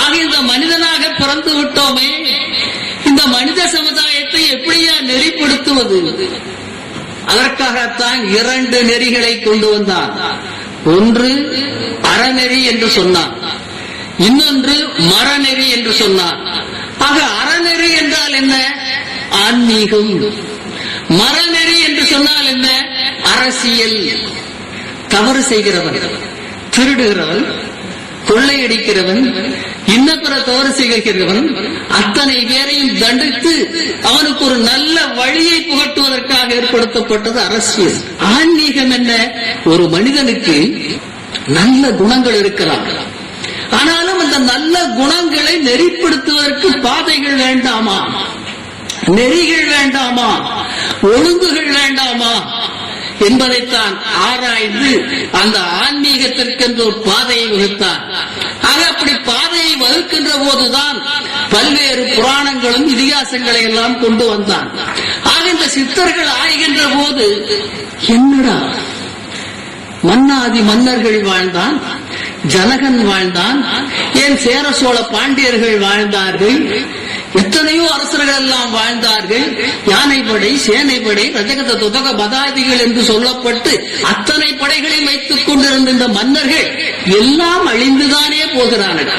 ஆக இந்த மனிதனாக பிறந்து விட்டோமே, இந்த மனித சமுதாயத்தை எப்படியா நெறிப்படுத்துவது? அதற்காகத்தான் 2 நெறிகளை கொண்டு வந்தான். ஒன்று அறநெறி என்று சொன்னான், இன்னொன்று மரநெறி என்று சொன்னான். ஆக அறநெறி என்றால் என்ன? ஆன்மீகம். மரநெறி என்று சொன்னால் என்ன? அரசியல். தவறு செய்கிறவன், திருடுகிறவன், கொள்ளையடிக்கிறவன், இன்ன பிற தவறு செய்கிறவன் அத்தனை பேரையும் தண்டித்து அவனுக்கு ஒரு நல்ல வழியை புகட்டுவதற்காக ஏற்படுத்தப்பட்டது அரசியல். ஆன்மீகம் என்ன? ஒரு மனிதனுக்கு நல்ல குணங்கள் இருக்கலாம், ஆனாலும் அந்த நல்ல குணங்களை நெறிப்படுத்துவதற்கு பாதைகள் வேண்டாமா? நெறிகள் வேண்டாமா? ஒழுங்குகள் வேண்டாமா என்பதைத்தான் ஆராய்ந்து அந்த ஆன்மீகத்திற்கென்று ஒரு பாதையை வகுத்தார். ஆக அப்படி பாதையை வகுக்கின்ற போதுதான் பல்வேறு புராணங்களும் இதிகாசங்களை எல்லாம் கொண்டு வந்தான். ஆக இந்த சித்தர்கள் ஆய்கின்ற போது என்னடா, மன்னாதி மன்னர்கள் வாழ்ந்தான், ஜனகன் வாழ்ந்தான், ஏன் சேர சோழ பாண்டியர்கள் வாழ்ந்தார்கள், எத்தனையோ அரசர்கள் எல்லாம் வாழ்ந்தார்கள், யானைப்படை, சேனைப்படை, ரஜகத துதக பதாதிகள் என்று சொல்லப்பட்டு அத்தனை படைகளையும் வைத்துக் கொண்டிருந்த இந்த மன்னர்கள் எல்லாம் அழிந்துதானே போகிறார்கள்.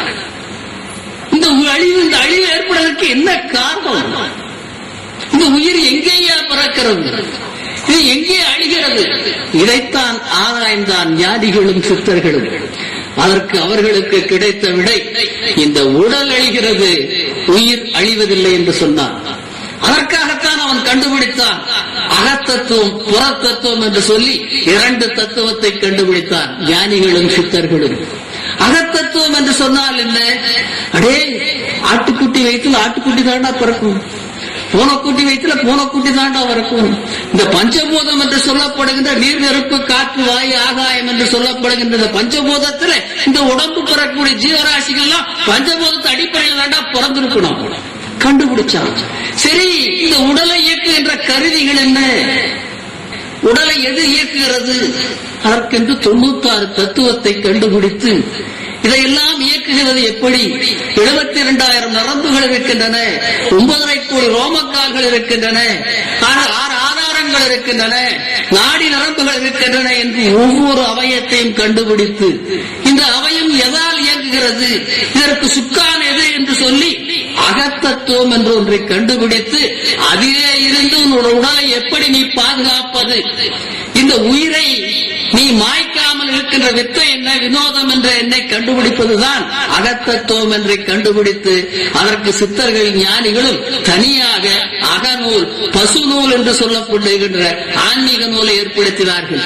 இந்த அழிவு ஏற்படுவதற்கு என்ன காரணம்? இந்த உயிர் எங்கேயா பிறக்கிறது? இது எங்கே அழிகிறது? இதைத்தான் ஆராய்ந்தான் ஞானிகளும் சித்தர்களும். அதற்கு அவர்களுக்கு கிடைத்த விடை, இந்த உடல் அழிகிறது, உயிர் அழிவதில்லை என்று சொன்னான். அதற்காகத்தான் அவன் கண்டுபிடித்தான் அகத்தத்துவம், புறத்தத்துவம் என்று சொல்லி 2 தத்துவத்தை கண்டுபிடித்தான் ஞானிகளும் சித்தர்களும். அகத்தத்துவம் என்று சொன்னால் என்ன? அடே, ஆட்டுக்குட்டி வயிற்றில் ஆட்டுக்குட்டி தாண்டா பிறக்கும், பூனைக்குட்டி வயிற்றுல பூனைக்குட்டி தாண்டா பிறக்கும். இந்த பஞ்சபூதம் என்று சொல்லப்படுகின்ற நீர், நெருப்பு, காற்று, வாயு, ஆகாயம் என்று சொல்லப்படுகின்ற இந்த பஞ்சபூதத்துல இந்த உடம்பு பெறக்கூடிய ஜீவராசிகள்லாம் பஞ்சபூதத்தை அடிப்படையில் தாண்டா பிறந்திருக்கணும். கண்டுபிடிச்சான். சரி, இந்த உடலை இயக்குகின்ற கருவிகள் என்ன? உடலை எது இயக்குகிறது? அதற்கென்று 96 தத்துவத்தை கண்டுபிடித்து இதையெல்லாம் இயக்குகிறது எப்படி? 72,000 நரம்புகள் இருக்கின்றன, 9.5 கோடி ரோமக்கால்கள் இருக்கின்றன, 6 ஆதாரங்கள் இருக்கின்றன, நாடி நரம்புகள் இருக்கின்றன என்று ஒவ்வொரு அவயத்தையும் கண்டுபிடித்து இந்த அவயம் எதால் இயங்குகிறது, இதற்கு சுக்கான் எது என்று சொல்லி அகத்தத்துவம் என்று ஒன்றை கண்டுபிடித்து அதிலே இருந்து உன்னோட உடலை எப்படி நீ பாதுகாப்பது, இந்த உயிரை நீ மாய்க்காமல் இருக்கின்ற வித்தை என்ன, வினோதம் என்ற எண்ணை கண்டுபிடிப்பதுதான் அகத்தத்துவம் என்றை கண்டுபிடித்து அதற்கு சித்தர்கள் ஞானிகளும் தனியாக அகநூல், பசுநூல் என்று சொல்லப்படுகின்ற ஆன்மீக நூலை ஏற்படுத்தினார்கள்.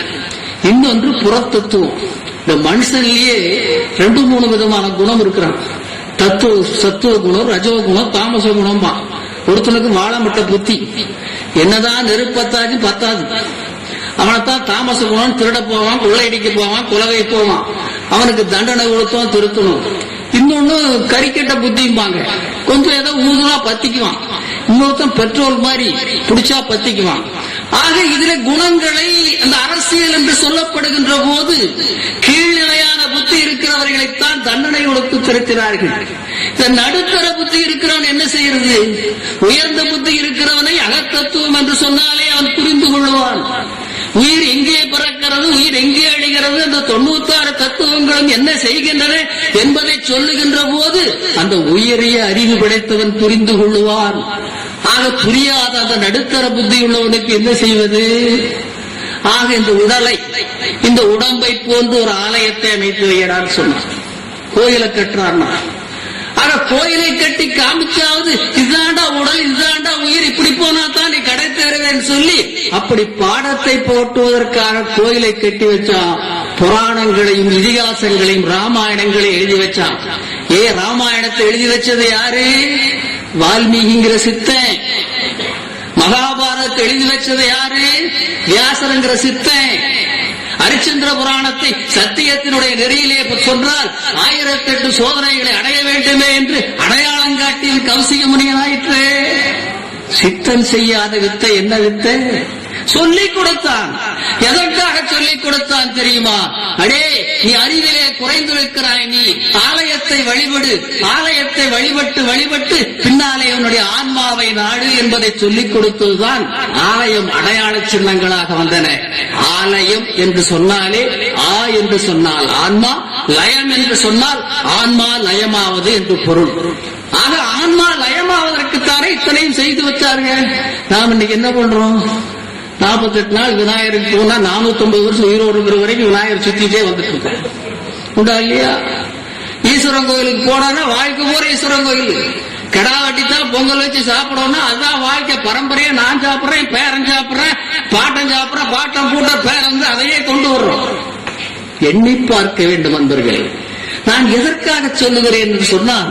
இன்னொன்று புறத்தத்துவம். இந்த மனுஷனிலேயே 2-3 விதமான குணம் இருக்கிறான். சத்துவ குணம், ரஜோ குணம், தாமச குணம். ஒருத்தனுக்கு வாழமட்ட புத்தி, என்னதான் நெருப்பத்தாச்சு பத்தாது. அவனைத்தான் தாமச குணம், திருட போவான், கொள்ளையடிக்க போவான், குலவை போவான், அவனுக்கு தண்டனை கொடுத்தோம், திருத்தணும். இன்னொன்னு கறிக்கட்ட புத்திம்பாங்க, கொஞ்சம் ஏதோ ஊதுனா பத்திக்குவான், இன்னொருத்தன் பெட்ரோல் மாதிரி பிடிச்சா பத்திக்குவான். ஆக இதுல குணங்களை அந்த அரசியல் என்று சொல்லப்படுகின்ற போது கீழ்நிலையான புத்தி இருக்கிறவர்களைத்தான் தண்டனை கொடுத்து திருத்தினார்கள். இந்த நடுத்தர புத்தி இருக்கிறவன் என்ன செய்யறது? உயர்ந்த புத்தி இருக்கிறவனை அகத்தத்துவம் என்று சொன்னாலே அவன் புரிந்து கொள்வான். உயிர் எங்கே பிறக்கிறது, உயிர் எங்கே அழிகிறது, அந்த 96 தத்துவங்களும் என்ன செய்கின்றன என்பதை சொல்லுகின்ற போது அந்த உயரிய அறிவு படைத்தவன் புரிந்து கொள்ளுவான். ஆக புரியாத அந்த நடுத்தர புத்தி உள்ளவனுக்கு என்ன செய்வது? ஆக இந்த உடலை, இந்த உடம்பை போன்று ஒரு ஆலயத்தை அமைத்து வைக்கிறான்னு சொன்னான். கோயிலை கட்டுறான்னா, ஆக கோயிலை கட்டி காமிச்சாவது இதுதாண்டா உடல், இதுதாண்டா உயிர், இப்படி போனா தான் நீ கடை தேருவேன்னு சொல்லி அப்படி பாடத்தை போட்டுவதற்காக கோயிலை கட்டி வச்சான். புராணங்களையும் இதிகாசங்களையும் ராமாயணங்களையும் எழுதி வச்சான். ராமாயணத்தை எழுதி வச்சது யாரு? வால்மீகிங்கிற சித்தன். மகாபாரதத்தை எழுதி வச்சது யாரு? வியாசருங்கிற சித்தன். ஹரிச்சந்திர புராணத்தை சத்தியத்தினுடைய நெறியிலே சொன்னால் 1008 சோதனைகளை அடைய வேண்டுமே என்று அடையாளம் காட்டிய கௌசிக முனியனாயிற்று. சித்தன் செய்யாத வித்தை என்ன வித்தை? சொல்லிக் கொடுத்தான். எதற்காக சொல்லிக் கொடுத்தான் தெரியுமா? அடே, நீ அறிவிலே குறைந்திருக்கிறாய், நீ ஆலயத்தை வழிபடு, ஆலயத்தை வழிபட்டு பின்னாலே உன்னுடைய ஆன்மாவை நாடு என்பதை சொல்லிக் கொடுத்ததுதான் ஆலயம் அடையாள சின்னங்களாக வந்தன. ஆலயம் என்று சொன்னாலே ஆ என்று சொன்னால் ஆன்மா, லயம் என்று சொன்னால் ஆன்மா லயமாவது என்று பொருள். ஆக ஆன்மா லயமாவதற்குத்தானே இத்தனையும் செய்து வச்சார்கள். நாம் இன்னைக்கு என்ன பண்றோம்? 48 நாள் விநாயகருக்கு போனா 450 வருஷம் உயிரோடு இருக்கிற வரைக்கும் விநாயகர் சுத்திட்டே வந்துட்டு இருக்காங்க. உண்டா இல்லையா? ஈஸ்வரன் கோயிலுக்கு போனா வாழ்க்கை போற ஈஸ்வரன் கோயில் கடா வட்டித்தான் பொங்கல் வச்சு சாப்பிடணும். அதுதான் வாழ்க்கை. பரம்பரையா நான் சாப்பிடுறேன், பேரன் சாப்பிடுறேன், பாட்டன் சாப்பிடுறேன், பாட்டம் பூட்ட பேரன் அதையே கொண்டு வர்றோம். எண்ணி பார்க்க வேண்டும் நண்பர்களே. நான் எதற்காக சொல்லுகிறேன் என்று சொன்னால்,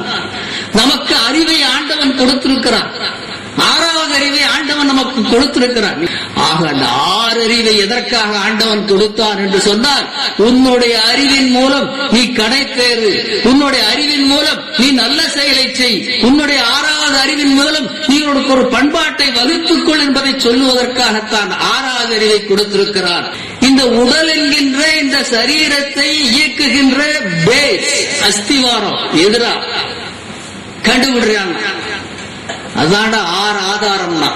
நமக்கு அறிவை ஆண்டவன் கொடுத்திருக்கிறான். 6வது அறிவை ஆண்டவன் நமக்கு கொடுத்திருக்கிறான். ஆக அந்த 6 அறிவை எதற்காக ஆண்டவன் கொடுத்தான் என்று சொன்னால், உன்னுடைய அறிவின் மூலம் நீ கடை தேர்வு, உன்னுடைய அறிவின் மூலம் நீ நல்ல செயலை செய், உன்னுடைய 6வது அறிவின் மூலம் நீ உனக்கு ஒரு பண்பாட்டை வகுத்துக் கொள் என்பதை சொல்லுவதற்காகத்தான் 6வது அறிவை கொடுத்திருக்கிறான். இந்த உடல் என்கின்ற இந்த சரீரத்தை இயக்குகின்ற பேஸ், அஸ்திவாரம் எதிரா கண்டுபிடுறாங்க. அதாண்ட 6 ஆதாரம்னா.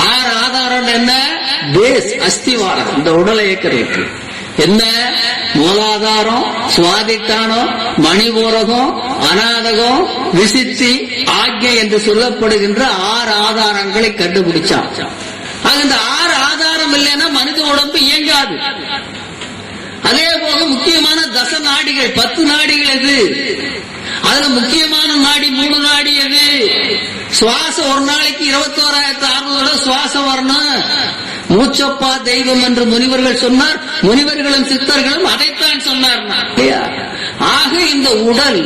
6 ஆதாரம் என்ன? பேஸ், அஸ்திவாரம். இந்த உடலை இயக்கிறதுக்கு என்ன? மூலாதாரம், சுவாதிஷ்டானம், மணிபூரகம், அநாதகம், விசித்தி, ஆக்ஞை என்று சொல்லப்படுகின்ற 6 ஆதாரங்களை கண்டுபிடிச்சான். அந்த 6 ஆதாரம் இல்லைன்னா மனித உடம்பு இயங்காது. அதே போக முக்கியமான தச நாடிகள், 10 நாடிகள் எது? அதுல முக்கியமான நாடி 3 நாடி எது? சுவாசம் ஒரு நாளைக்கு 21,600 சுவாசம் வரணும். மூச்சப்பா தெய்வம் என்று முனிவர்கள் சொன்னார். முனிவர்களும் சித்தர்களும் அதைத்தான் சொன்னார். ஆக இந்த உடல்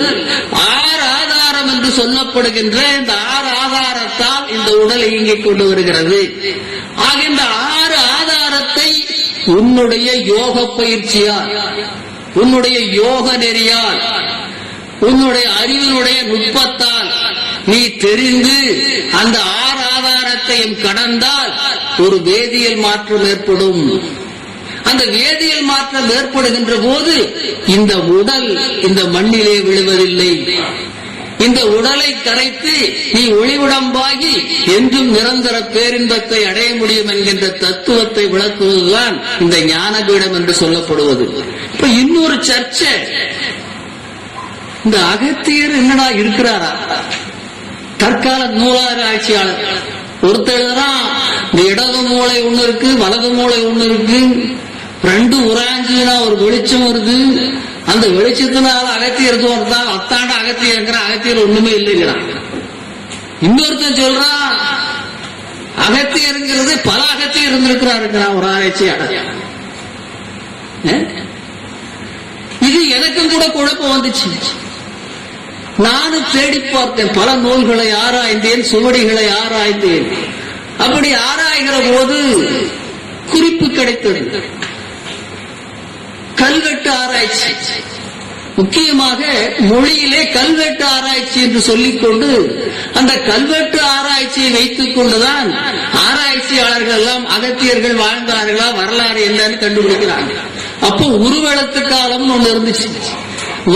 6 ஆதாரம் என்று சொல்லப்படுகின்ற இந்த 6 ஆதாரத்தால் இந்த உடல் இயங்கிக் கொண்டு வருகிறது. ஆக இந்த 6 ஆதாரத்தை உன்னுடைய யோக பயிற்சியால், உன்னுடைய யோக நெறியால், உன்னுடைய அறிவினுடைய நுட்பத்தால் நீ தெரிந்து அந்த 6 ஆதாரத்தையும் கடந்தால் ஒரு வேதியியல் மாற்றம் ஏற்படும். அந்த வேதியியல் மாற்றம் ஏற்படுகின்ற போது இந்த உடல் இந்த மண்ணிலே விழுவதில்லை. இந்த உடலை கரைத்து நீ ஒளிவுடம்பாகி என்றும் நிரந்தர பேரின்பத்தை அடைய முடியும் என்கின்ற தத்துவத்தை விளக்குவதுதான் இந்த ஞானபீடம் என்று சொல்லப்படுவது. இப்ப இன்னொரு சர்ச்சை, இந்த அகத்தியர் என்னடா இருக்கிறாரா? தற்கால நூலாராய்ச்சியாளர் ஒருத்தர் எழுதுறான், இந்த இடது மூளை ஒண்ணு இருக்கு, வலது மூளை ஒண்ணு இருக்கு, 2 உராஞ்சுனா ஒரு வெளிச்சம் வருது, அந்த வெளிச்சத்தினால அகத்தியருக்கு வரதான் அத்தாண்ட அகத்தியங்கிற அகத்தியர் ஒண்ணுமே இல்லைங்கிறான். இன்னொருத்தன் சொல்றான், அகத்தியருங்கிறது பல அகத்தியர் இருந்திருக்கிறாருங்கிறான் ஒரு ஆராய்ச்சியாளர். இது எனக்கும் கூட குழப்பம் வந்துச்சு. நானும் தேடி பார்த்தேன், பல நூல்களை ஆராய்ந்தேன், சுவடிகளை ஆராய்ந்தேன். அப்படி ஆராய்கிற போது குறிப்பு கிடைத்தது. கல்வெட்டு ஆராய்ச்சி, முக்கியமாக மொழியிலே கல்வெட்டு ஆராய்ச்சி என்று சொல்லிக்கொண்டு அந்த கல்வெட்டு ஆராய்ச்சியை வைத்துக் கொண்டுதான் ஆராய்ச்சியாளர்கள் எல்லாம் அகத்தியர்கள் வாழ்ந்தார்களா, வரலாறு என்னன்னு கண்டுபிடிக்கிறாங்க. அப்போ உருவெழுத்து காலம் ஒண்ணு இருந்துச்சு,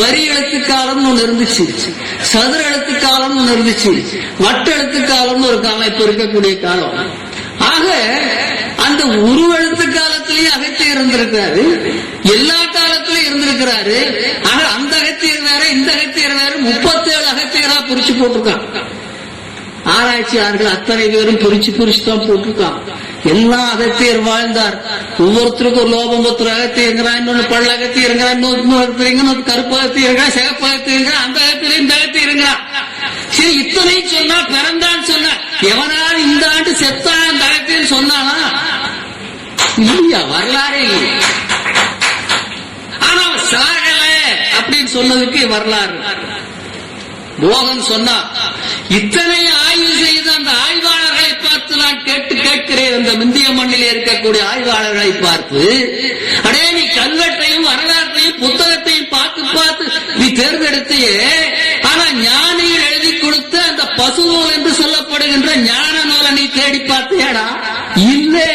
வரி எழுத்து காலம் ஒண்ணு இருந்துச்சு, சதுர எழுத்து காலம் ஒண்ணு இருந்துச்சு, வட்ட எழுத்து காலம்னு ஒரு காலம் இப்ப இருக்கக்கூடிய காலம். ஆக அந்த உருவெழுத்து காலத்திலேயே அகத்தியர் இருந்திருக்கிறாரு, எல்லா காலத்திலும் இருந்திருக்கிறாரு. ஆக அந்த அகத்தியர் வேற இந்த அகத்தியர் வேற 37 அகத்தியரா பிரிச்சு போட்டிருக்கான். ஆராய்ச்சியாளர்கள் அத்தனை பேரும் பிரிச்சு தான் போட்டிருக்கான். எல்லா அகத்தியர் வாழ்ந்தார். ஒவ்வொருத்தருக்கும் ஒரு லோபமுத்திர அகத்தியங்கிறான், இன்னொன்னு பள்ள அகத்தியங்கிறான், இன்னொரு கருப்பு அகத்தியங்கிறான், சிகப்பு அகத்தியங்கிறான், அந்த அகத்தியர் இந்த அகத்தியங்கிறான். சரி, இத்தனை சொன்னா பிறந்தான் சொன்ன எவனால இந்த ஆண்டு செத்தான் அந்த அகத்தியர் சொன்னானா? இல்லையா, வரலாறே இல்லை. ஆனா சாகல அப்படின்னு சொன்னதுக்கு வரலாறு. போகன் சொன்னா, இத்தனை ஆய்வு செய்து அந்த ஆய்வாளர்களை பார்த்து நான் கேட்கிறேன், அந்த இந்திய மண்ணிலே இருக்கக்கூடிய ஆய்வாளர்களை பார்த்து, அடே நீ கல்வெட்டையும் வரலாற்றையும் புத்தகத்தையும் பார்த்து நீ தேர்ந்தெடுத்தையே, ஆனா ஞானியில் எழுதி கொடுத்த அந்த பசுநூல் என்று சொல்லப்படுகின்ற ஞான நூலை நீ தேடி பார்த்தியாடா? இல்லை.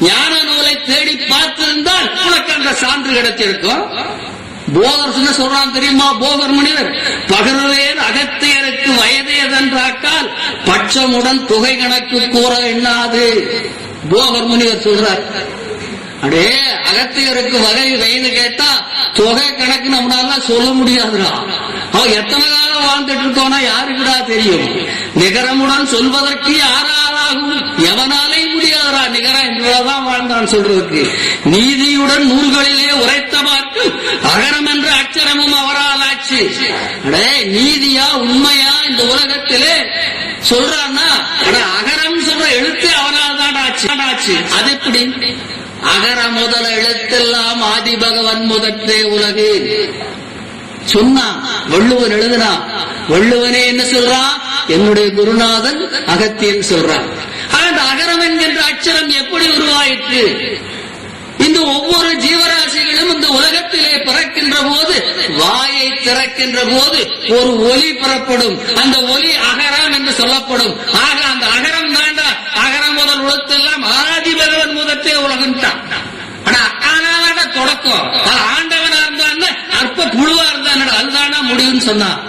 ஞான நூலை தேடி பார்த்திருந்தால் உனக்கு அந்த சான்று கிடைச்சிருக்கும். போகர் சொல்றான் தெரியுமா? போகர் முனிவர் பகருவேன் அகத்தியருக்கு வயதேதென்றாக்கால் பட்சமுடன் தொகை கணக்கு கூற எண்ணாது. போகர் முனிவர் சொல்றார், அடே அகத்தியருக்கு வயது கேட்டா தொகை கணக்கு நம்மளால சொல்ல முடியாதுடா. அவன் எத்தனை காலம் வாழ்ந்துட்டு இருக்கோம்னா யாருக்குடா தெரியும்? நிகரமுடன் சொல்வதற்கு யாராலாகும்? எவனாலே முடியாதுடா. நிகரம் இவ்வளவுதான் வாழ்ந்தான் சொல்றதுக்கு. நீதியுடன் நூல்களிலே உரைத்த பார்க்கும் அகரம் என்ற அச்சரமும் அவரால் ஆச்சு. அடே நீதியா உண்மையா இந்த உலகத்திலே சொல்றான்னா அகரம் சொல்ற எழுத்து அவனால் தான் ஆச்சு. அது எப்படி? அகர முதல எழுத்தெல்லாம் ஆதி பகவன் முதற்றே உலகு சொன்னான். வள்ளுவன் எழுதினான். வள்ளுவனே என்ன சொல்றான்? என்னுடைய குருநாதன் அகத்தியன் சொல்றான். அந்த அகரம் என்கின்ற அச்சரம் எப்படி உருவாயிற்று? இந்த ஒவ்வொரு ஜீவராசிகளும் இந்த உலகத்திலே பிறக்கின்ற போது வாயை திறக்கின்ற போது ஒரு ஒலி புறப்படும். அந்த ஒலி அகரம் என்று சொல்லப்படும். ஆக அந்த அகரம் தாண்டா அகரம் முதல் உலகத்தெல்லாம் ஆதி பகவன் முதற்றே உலகம் தான். ஆனா ஆனால தொடக்கம் ஆண்டவனா இருந்தான்னு அற்ப புழுவா இருந்தான் அதுதானா முடிவுன்னு சொன்னான்.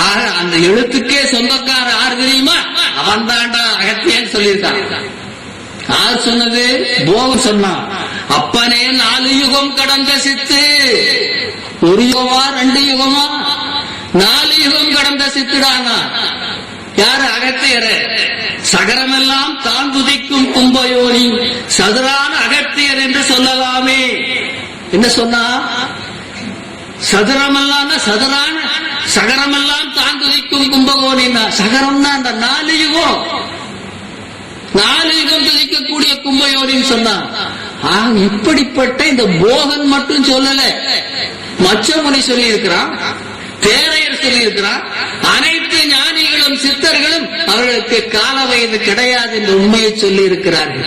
ஆக அந்த எழுத்துக்கே சொந்தக்கார யாரு தெரியுமா? அவன் தாண்டா அகத்தியன்னு சொல்லியிருக்கான். யார் சொன்னது? போகன் சொன்னான். அப்பனே 4 யுகம் கடந்த சித்து. ஒரு யுகமா 2 யுகமா? 4 யுகம் கடந்த சித்துடானா. யாரு? அகத்தியர. சகரமெல்லாம் தான் துதிக்கும் கும்பயோனி சதுரான அகத்தியர் என்று சொல்லலாமே. என்ன சொன்னா? சதுரமெல்லாம் சதுரான சகரமெல்லாம் தான் துதிக்கும் கும்பகோணின்னா சகரம்னா அந்த 4 யுகம் 4 யுகம் துதிக்கக்கூடிய கும்பயோனின்னு சொன்னான். இப்படிப்பட்ட இந்த போகன் மட்டும் சொல்லல, மச்சமுனி சொல்லி இருக்கிறான், தேரையர் சொல்லி இருக்கிறான். அனைத்து ஞானிகளும் சித்தர்களும் அவர்களுக்கு கால வயது கிடையாது என்ற உண்மையை சொல்லி இருக்கிறார்கள்.